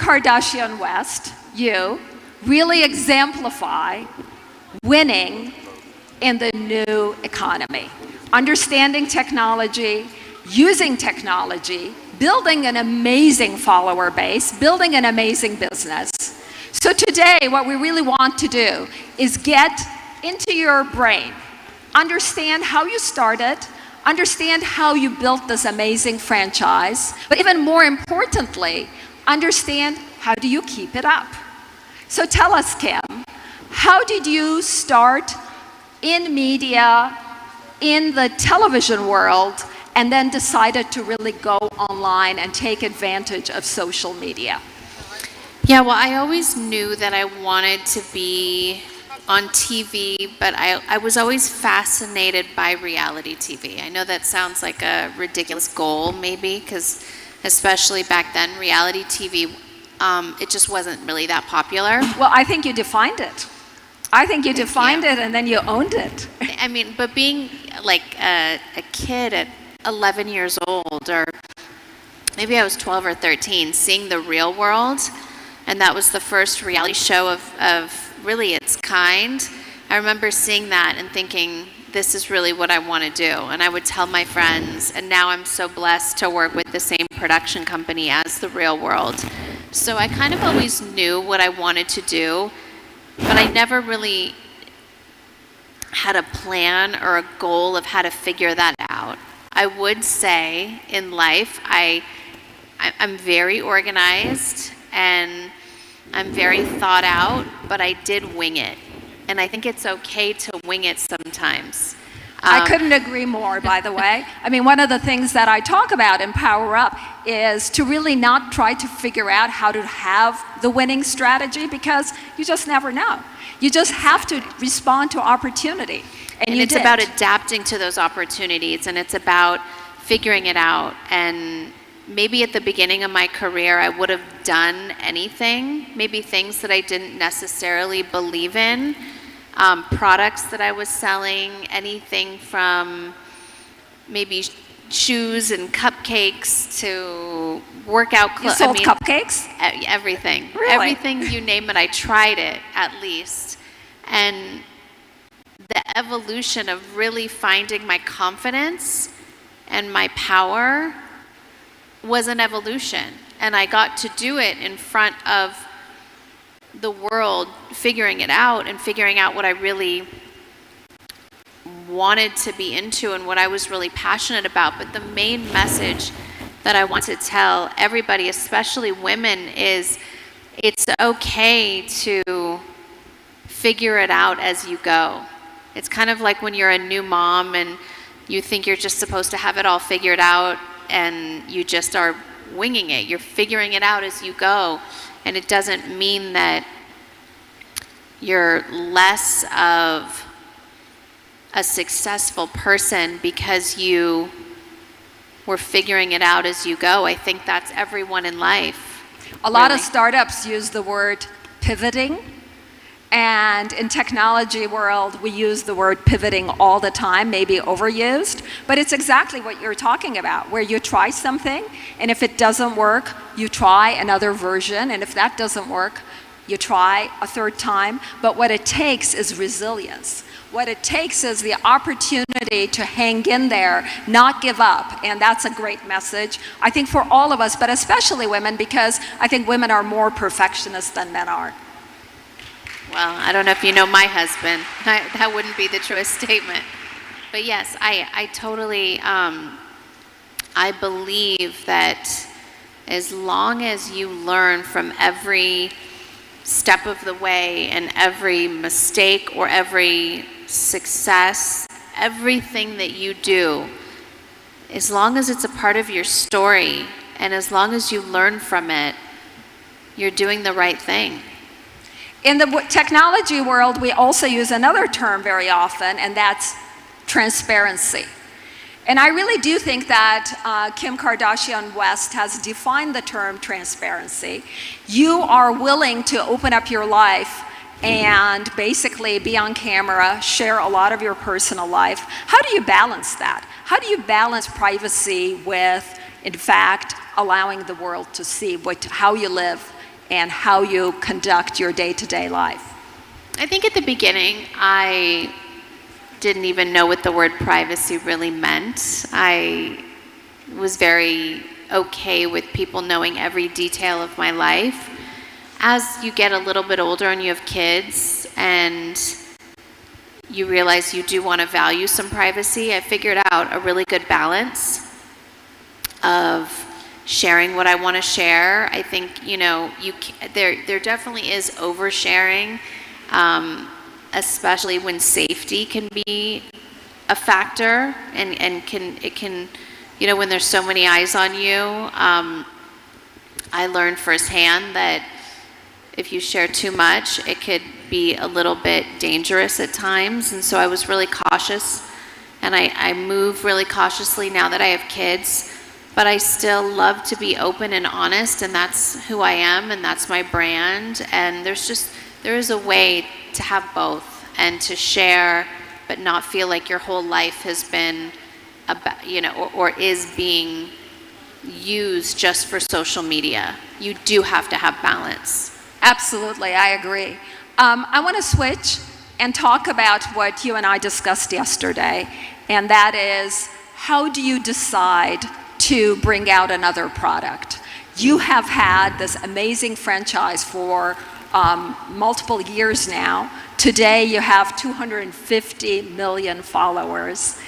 Kardashian West, you, really exemplify winning in the new economy. Understanding technology, using technology, building an amazing follower base, building an amazing business. So today, what we really want to do is get into your brain, understand how you started, understand how you built this amazing franchise, but even more importantly, understand how do you keep it up. So tell us, Kim, how did you start in media, in the television world, and then decided to really go online and take advantage of social media? Yeah, well, I always knew that I wanted to be on TV, but I was always fascinated by reality TV. I know that sounds like a ridiculous goal, maybe, because especially back then, reality TV, it just wasn't really that popular. Well, I think you defined it. I think you defined it and then you owned it. I mean, but being like a kid at 11 years old, or maybe I was 12 or 13, seeing The Real World, and that was the first reality show of really its kind. I remember seeing that and thinking, this is really what I want to do. And I would tell my friends, and now I'm so blessed to work with the same production company as The Real World. So I kind of always knew what I wanted to do, but I never really had a plan or a goal of how to figure that out. I would say in life, I'm very organized and I'm very thought out, but I did wing it. And I think it's okay to wing it sometimes. I couldn't agree more, by the way. I mean, one of the things that I talk about in Power Up is to really not try to figure out how to have the winning strategy, because you just never know. You just have to respond to opportunity. And it's about adapting to those opportunities, and it's about figuring it out. And maybe at the beginning of my career, I would have done anything, maybe things that I didn't necessarily believe in, products that I was selling, anything from maybe shoes and cupcakes to workout clothes. You sold cupcakes? Everything. Really? Everything, you name it, I tried it at least. And the evolution of really finding my confidence and my power was an evolution. And I got to do it in front of the world, figuring it out and figuring out what I really wanted to be into and what I was really passionate about. But the main message that I want to tell everybody, especially women, is it's okay to figure it out as you go. It's kind of like when you're a new mom and you think you're just supposed to have it all figured out and you just are winging it. You're figuring it out as you go. And it doesn't mean that you're less of a successful person because you were figuring it out as you go. I think that's everyone in life. A lot of startups use the word pivoting. And in technology world, we use the word pivoting all the time, maybe overused, but it's exactly what you're talking about, where you try something, and if it doesn't work, you try another version, and if that doesn't work, you try a third time. But what it takes is resilience. What it takes is the opportunity to hang in there, not give up, and that's a great message, I think, for all of us, but especially women, because I think women are more perfectionists than men are. Well, I don't know if you know my husband. That wouldn't be the truest statement. But yes, I totally, I believe that as long as you learn from every step of the way and every mistake or every success, everything that you do, as long as it's a part of your story and as long as you learn from it, you're doing the right thing. In the technology world, we also use another term very often, and that's transparency. And I really do think that Kim Kardashian West has defined the term transparency. You are willing to open up your life and basically be on camera, share a lot of your personal life. How do you balance that? How do you balance privacy with, in fact, allowing the world to see how you live and how you conduct your day-to-day life? I think at the beginning, I didn't even know what the word privacy really meant. I was very okay with people knowing every detail of my life. As you get a little bit older and you have kids and you realize you do want to value some privacy, I figured out a really good balance of sharing what I want to share. I think, there definitely is oversharing, especially when safety can be a factor and it can, when there's so many eyes on you. I learned firsthand that if you share too much, it could be a little bit dangerous at times. And so I was really cautious, and I move really cautiously now that I have kids. But I still love to be open and honest, and that's who I am, and that's my brand. And there is a way to have both and to share, but not feel like your whole life has been about, or is being used just for social media. You do have to have balance. Absolutely, I agree. I want to switch and talk about what you and I discussed yesterday, and that is, how do you decide to bring out another product? You have had this amazing franchise for multiple years now. Today you have 250 million followers,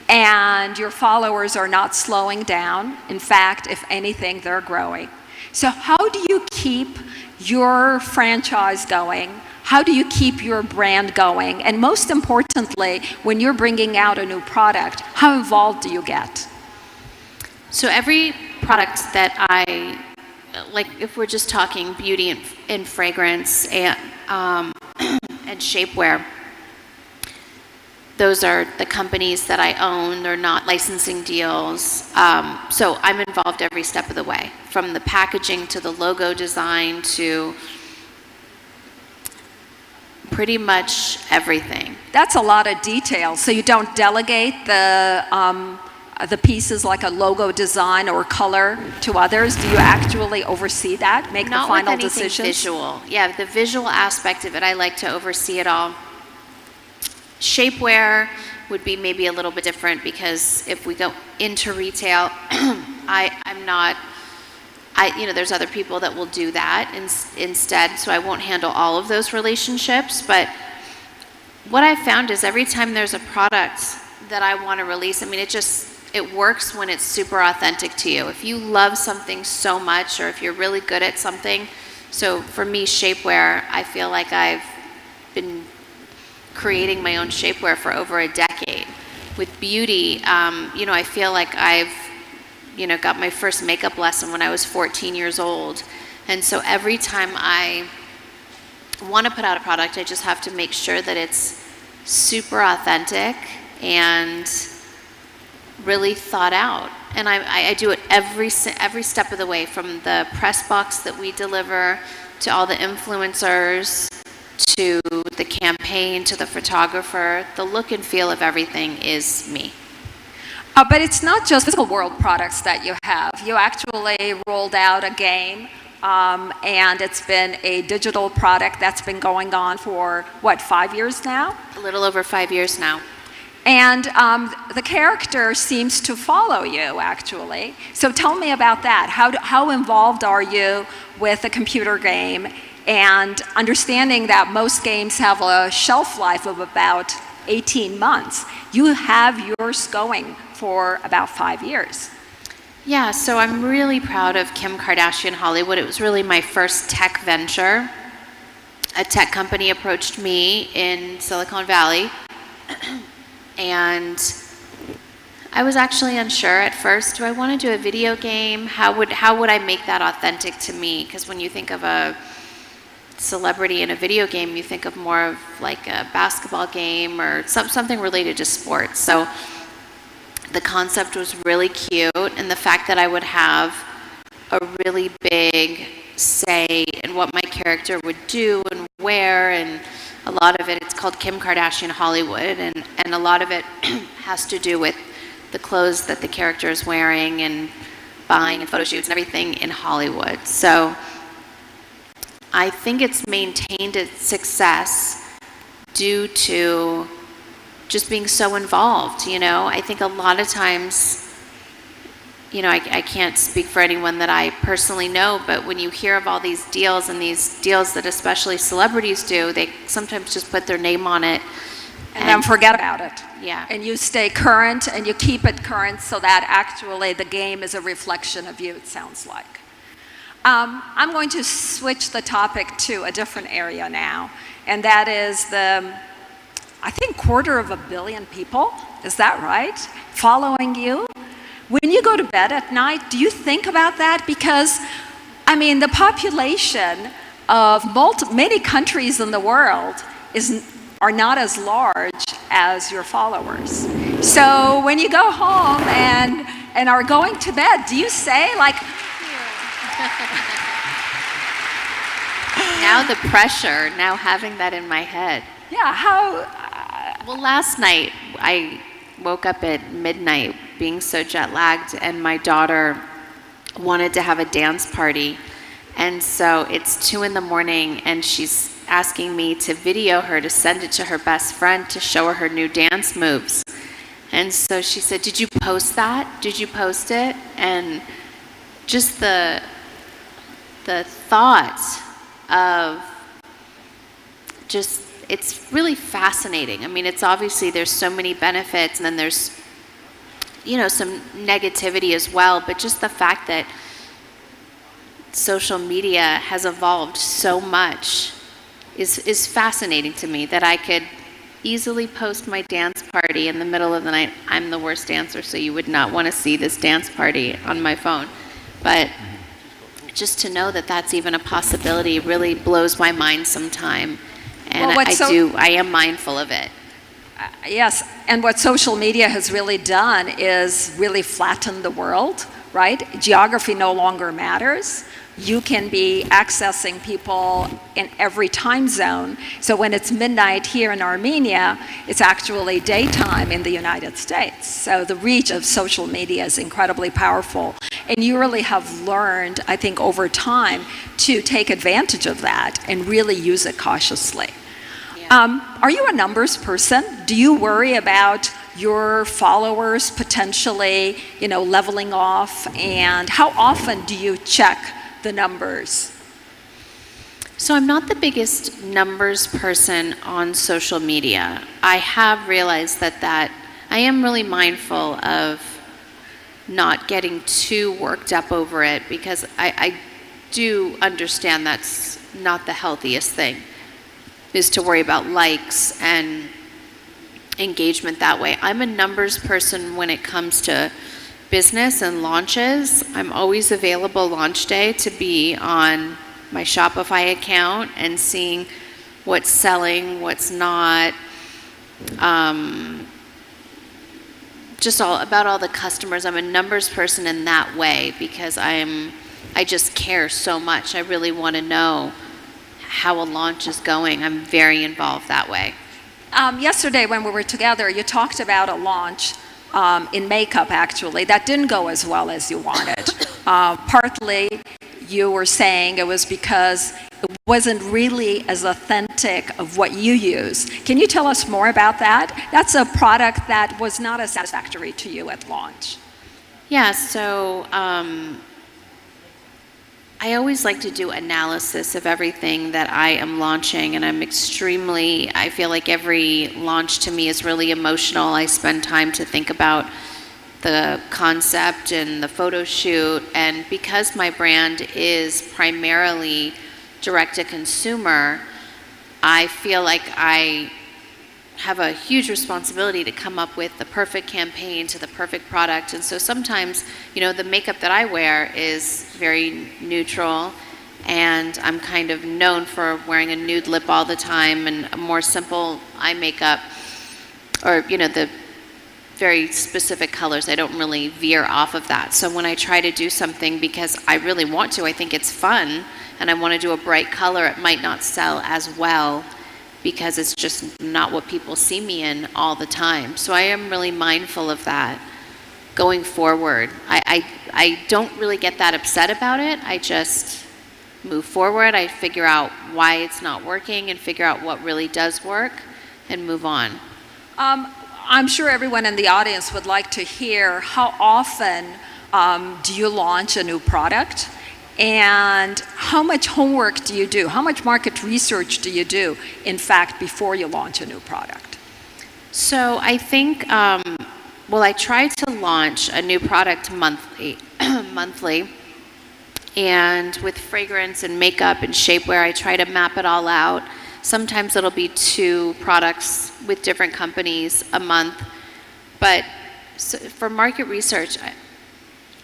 and your followers are not slowing down. In fact, if anything, they're growing. So how do you keep your franchise going? How do you keep your brand going? And most importantly, when you're bringing out a new product, how involved do you get? So every product that like if we're just talking beauty and fragrance and shapewear, those are the companies that I own. They're not licensing deals. So I'm involved every step of the way, from the packaging to the logo design to pretty much everything. That's a lot of detail. So you don't delegate the pieces like a logo design or color to others? Do you actually oversee that, make the final decisions? Not with anything visual. Yeah, the visual aspect of it, I like to oversee it all. Shapewear would be maybe a little bit different, because if we go into retail, there's other people that will do that instead, so I won't handle all of those relationships. But what I found is every time there's a product that I want to release, it works when it's super authentic to you. If you love something so much, or if you're really good at something. So for me, shapewear, I feel like I've been creating my own shapewear for over a decade. With beauty, I feel like I've, got my first makeup lesson when I was 14 years old. And so every time I want to put out a product, I just have to make sure that it's super authentic and really thought out. And I do it every step of the way, from the press box that we deliver to all the influencers, to the campaign, to the photographer. The look and feel of everything is me. But it's not just physical world products that you have. You actually rolled out a game, and it's been a digital product that's been going on for, 5 years now? A little over 5 years now. And the character seems to follow you, actually. So tell me about that. How involved are you with a computer game, and understanding that most games have a shelf life of about 18 months? You have yours going for about 5 years. Yeah, so I'm really proud of Kim Kardashian Hollywood. It was really my first tech venture. A tech company approached me in Silicon Valley, and I was actually unsure at first. Do I want to do a video game? How would I make that authentic to me? Because when you think of a celebrity in a video game, you think of more of like a basketball game or something related to sports. So the concept was really cute, and the fact that I would have a really big say in what my character would do and wear, and a lot of it's called Kim Kardashian Hollywood, and a lot of it has to do with the clothes that the character is wearing and buying and photo shoots and everything in Hollywood. So I think it's maintained its success due to just being so involved, you know. I think a lot of times, you know, I can't speak for anyone that I personally know, but when you hear of all these deals and these deals that especially celebrities do, they sometimes just put their name on it. And then forget about it. Yeah. And you stay current and you keep it current so that actually the game is a reflection of you, it sounds like. I'm going to switch the topic to a different area now, and that is I think 250 million people, is that right, following you? When you go to bed at night, do you think about that? Because, I mean, the population of many countries in the world are not as large as your followers. So when you go home and are going to bed, do you say, like, now the pressure, now having that in my head. yeah, how? Well, last night I woke up at midnight being so jet lagged, and my daughter wanted to have a dance party. And so it's 2 a.m, and she's asking me to video her to send it to her best friend to show her new dance moves. And so she said, "Did you post that? Did you post it?" And just the thought of just, it's really fascinating. I mean, it's obviously, there's so many benefits, and then there's, you know, some negativity as well, but just the fact that social media has evolved so much is fascinating to me, that I could easily post my dance party in the middle of the night. I'm the worst dancer, so you would not want to see this dance party on my phone. But just to know that that's even a possibility really blows my mind sometime. And well, I am mindful of it. Yes, and what social media has really done is really flatten the world, right? Geography no longer matters. You can be accessing people in every time zone. So when it's midnight here in Armenia, it's actually daytime in the United States. So the reach of social media is incredibly powerful. And you really have learned, I think, over time to take advantage of that and really use it cautiously. Yeah. Are you a numbers person? Do you worry about your followers potentially, you know, leveling off? And how often do you check the numbers? So I'm not the biggest numbers person on social media. I have realized that I am really mindful of not getting too worked up over it, because I do understand that's not the healthiest thing, is to worry about likes and engagement that way. I'm a numbers person when it comes to business and launches. I'm always available launch day to be on my Shopify account and seeing what's selling, what's not, just all about all the customers. I'm a numbers person in that way, because I just care so much. I really want to know how a launch is going. I'm very involved that way. Yesterday when we were together, you talked about a launch in makeup, actually, that didn't go as well as you wanted. Partly you were saying it was because it wasn't really as authentic of what you use. Can you tell us more about that? That's a product that was not as satisfactory to you at launch. Yeah, so I always like to do analysis of everything that I am launching, and I feel like every launch to me is really emotional. I spend time to think about the concept and the photo shoot, and because my brand is primarily direct to consumer, I feel like I have a huge responsibility to come up with the perfect campaign to the perfect product. And so sometimes, you know, the makeup that I wear is very neutral, and I'm kind of known for wearing a nude lip all the time and a more simple eye makeup, or, you know, the very specific colors. I don't really veer off of that. So when I try to do something because I really want to, I think it's fun, and I want to do a bright color, it might not sell as well because it's just not what people see me in all the time. So I am really mindful of that going forward. I don't really get that upset about it. I just move forward. I figure out why it's not working and figure out what really does work and move on. I'm sure everyone in the audience would like to hear how often do you launch a new product, and how much homework do you do? How much market research do you do, in fact, before you launch a new product? So I think, I try to launch a new product monthly, and with fragrance and makeup and shapewear, I try to map it all out. Sometimes it'll be 2 products with different companies a month, but for market research,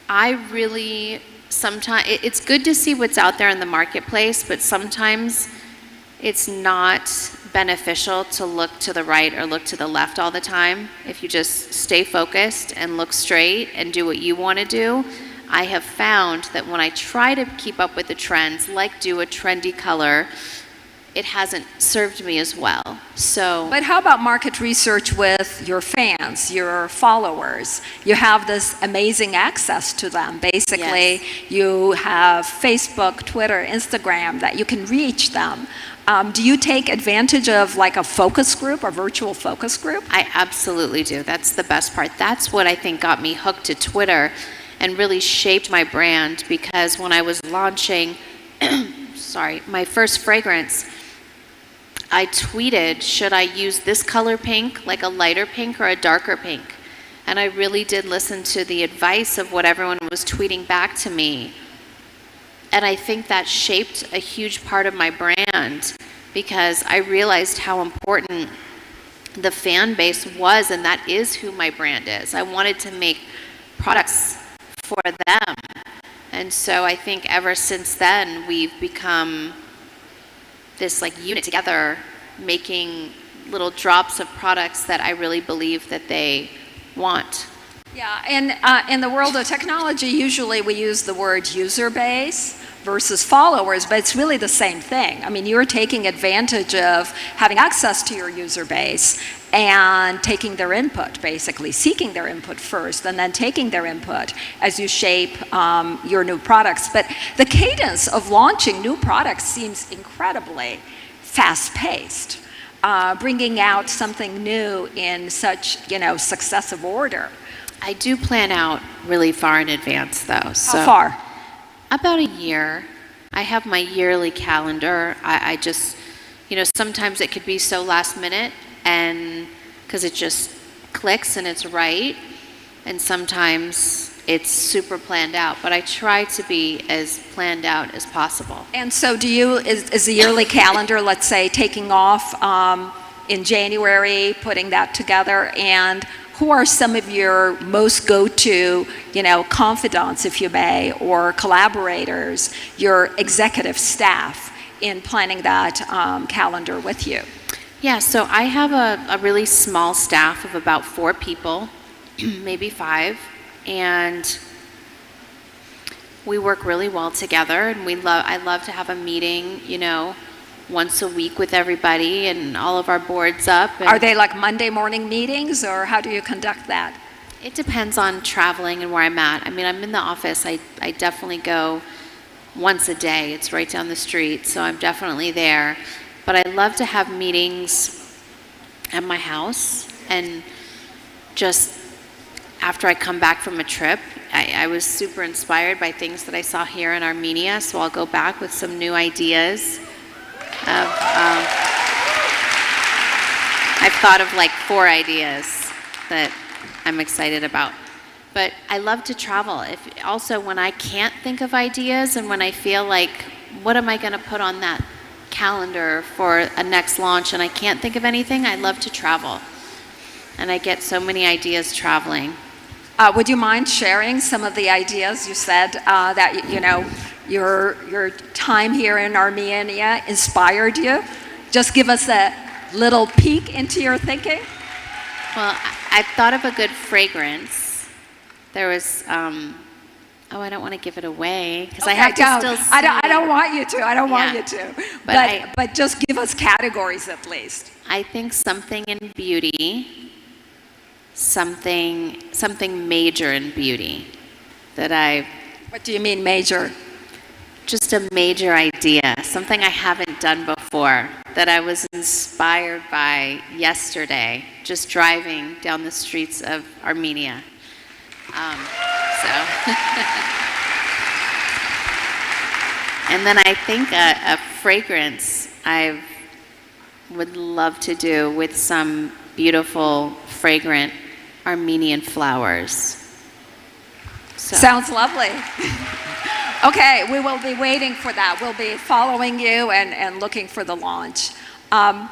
I really sometimes, it's good to see what's out there in the marketplace, but sometimes it's not beneficial to look to the right or look to the left all the time. If you just stay focused and look straight and do what you want to do, I have found that when I try to keep up with the trends, like do a trendy color, it hasn't served me as well. But how about market research with your fans, your followers? You have this amazing access to them. Basically, yes. You have Facebook, Twitter, Instagram, that you can reach them. Do you take advantage of like a focus group, a virtual focus group? I absolutely do. That's the best part. That's what I think got me hooked to Twitter and really shaped my brand, because when I was launching my first fragrance, I tweeted, should I use this color pink, like a lighter pink or a darker pink? And I really did listen to the advice of what everyone was tweeting back to me. And I think that shaped a huge part of my brand, because I realized how important the fan base was, and that is who my brand is. I wanted to make products for them. And so I think ever since then, we've become this like unit together, making little drops of products that I really believe that they want. Yeah, and in the world of technology, usually we use the word user base versus followers, but it's really the same thing. I mean, you're taking advantage of having access to your user base and taking their input, basically, seeking their input first and then taking their input as you shape your new products. But the cadence of launching new products seems incredibly fast-paced, bringing out something new in such, successive order. I do plan out really far in advance, though. How far? About a year. I have my yearly calendar. I just, sometimes it could be so last minute, and because it just clicks and it's right, and sometimes it's super planned out, but I try to be as planned out as possible. And so is the yearly calendar, let's say, taking off in January, putting that together, and who are some of your most go-to, confidants, if you may, or collaborators, your executive staff, in planning that calendar with you? Yeah, so I have a really small staff of about 4 people, maybe 5, and we work really well together, and I love to have a meeting, once a week with everybody and all of our boards up. Are they like Monday morning meetings, or how do you conduct that? It depends on traveling and where I'm at. I mean, I'm in the office. I definitely go once a day. It's right down the street, so I'm definitely there. But I love to have meetings at my house, and just after I come back from a trip, I was super inspired by things that I saw here in Armenia, so I'll go back with some new ideas. I've thought of like 4 ideas that I'm excited about. But I love to travel. Also, when I can't think of ideas and when I feel like, what am I going to put on that calendar for a next launch, and I can't think of anything, I love to travel. And I get so many ideas traveling. Would you mind sharing some of the ideas? You said that, your time here in Armenia inspired you. Just give us a little peek into your thinking. Well, I thought of a good fragrance. There was, I don't want to give it away because I have to still see. I don't want you to. I don't want you to. But just give us categories at least. I think something in beauty, something major in beauty that I. What do you mean major? just a major idea, something I haven't done before, that I was inspired by yesterday, just driving down the streets of Armenia. And then I think a fragrance I would love to do with some beautiful, fragrant Armenian flowers. So. Sounds lovely. Okay, we will be waiting for that. We'll be following you and looking for the launch. Oh,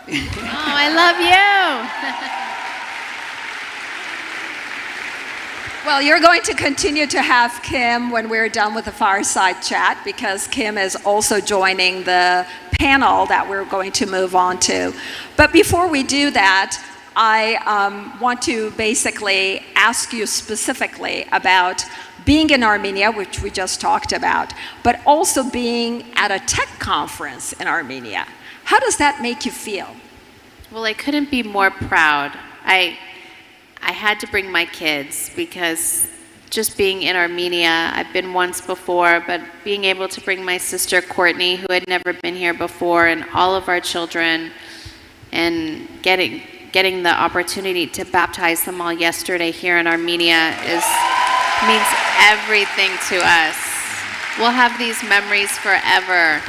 I love you. Well, you're going to continue to have Kim when we're done with the fireside chat, because Kim is also joining the panel that we're going to move on to. But before we do that, I want to basically ask you specifically about being in Armenia, which we just talked about, but also being at a tech conference in Armenia. How does that make you feel? Well, I couldn't be more proud. I had to bring my kids, because just being in Armenia, I've been once before, but being able to bring my sister Courtney, who had never been here before, and all of our children, and getting the opportunity to baptize them all yesterday here in Armenia means everything to us. We'll have these memories forever.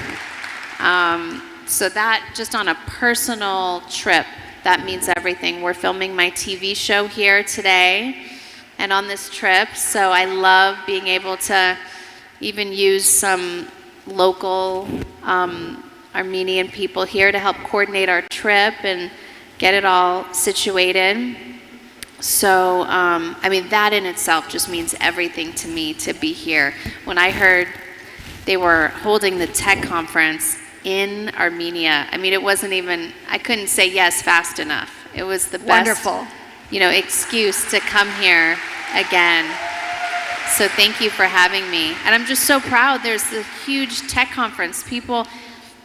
So that, just on a personal trip, that means everything. We're filming my TV show here today and on this trip, so I love being able to even use some local Armenian people here to help coordinate our trip and get it all situated. So, I mean, that in itself just means everything to me to be here. When I heard they were holding the tech conference in Armenia, I mean, it wasn't even, I couldn't say yes fast enough. It was the best, wonderful, excuse to come here again. So thank you for having me. And I'm just so proud. There's a huge tech conference. People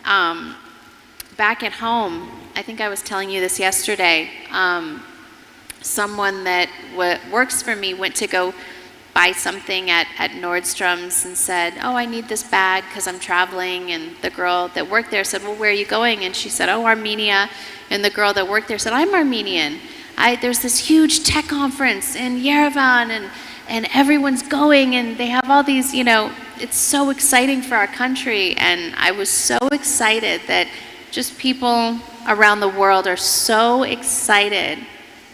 back at home, I think I was telling you this yesterday, someone that works for me went to go buy something at Nordstrom's and said, oh, I need this bag because I'm traveling. And the girl that worked there said, well, where are you going? And she said, oh, Armenia. And the girl that worked there said, I'm Armenian. There's this huge tech conference in Yerevan, and everyone's going, and they have all these, it's so exciting for our country. And I was so excited that just people around the world are so excited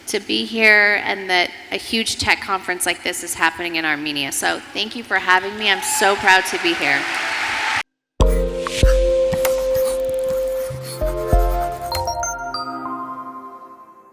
to be here, and that a huge tech conference like this is happening in Armenia. So thank you for having me. I'm so proud to be here.